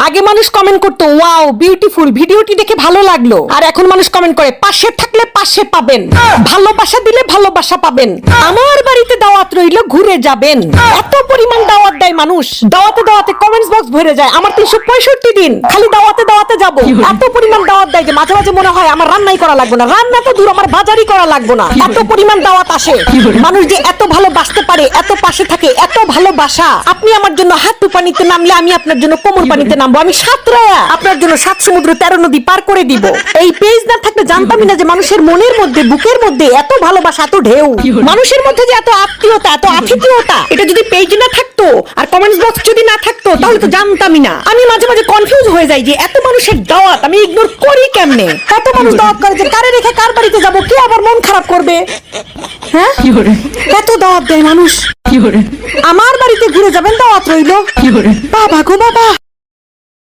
আগে মানুষ কমেন্ট করতো ওয়াও বিউটিফুল, ভিডিওটি দেখে ভালো লাগলো, আর এখন মানুষ কমেন্ট করে পাশে থাকলে পাশে পাবেন, ভালোবাসা দিলে ভালোবাসা পাবেন, আমার বাড়িতে দাওয়াত রইলো ঘুরে যাবেন। এত পরিমাণ দাওয়াত দেয় মানুষ, দাওয়াতে দাওয়াতে কমেন্টস বক্স ভরে যায়। আমার 365 দিন খালি দাওয়াতে দাওয়াতে যাব। এত পরিমাণ দাওয়াত দেয় যে মাঝে মাঝে মনে হয় আমার রান্নাই করা লাগবে না, রান্না তো দূর আমার বাজারই করা লাগবে না, এত পরিমাণ দাওয়াত আসে। মানুষ যে এত ভালোবাসতে পারে, এত পাশে থাকে, এত ভালোবাসা। আপনি আমার জন্য হাঁটু পানিতে নামলে আমি আপনার জন্য কোমর পানিতে নামবো। আমি সাঁতরায়া আপনার জন্য 7 সমুদ্র 13 নদী পার করে দিব। এই পেজ না থাকলে জানতামই না যে মানুষের মনের মধ্যে, বুকের মধ্যে এত ভালোবাসা, এত ঢেউ, মানুষের মধ্যে যে এত আত্মীয়তা, এত আতিথেয়তা। এটা যদি পেজ না থাকতো আর কমেন্টস বক্স যদি না থাকতো তাহলে তো জানতামই না। আমি মাঝে মাঝে কনফিউজ হয়ে যাই যে এত মানুষের দাওয়াত আমি ইগনোর করি কেমনে। এত মানুষ দাওয়াত করে যে কারে রেখে কার বাড়িতে যাব, কে আবার মন খারাপ করবে। হ্যাঁ, এত দাওয়াত দেয় মানুষ। আমার বাড়িতে ঘুরে যাবেন, দাওয়াত রইলো। বাবা গো বাবা।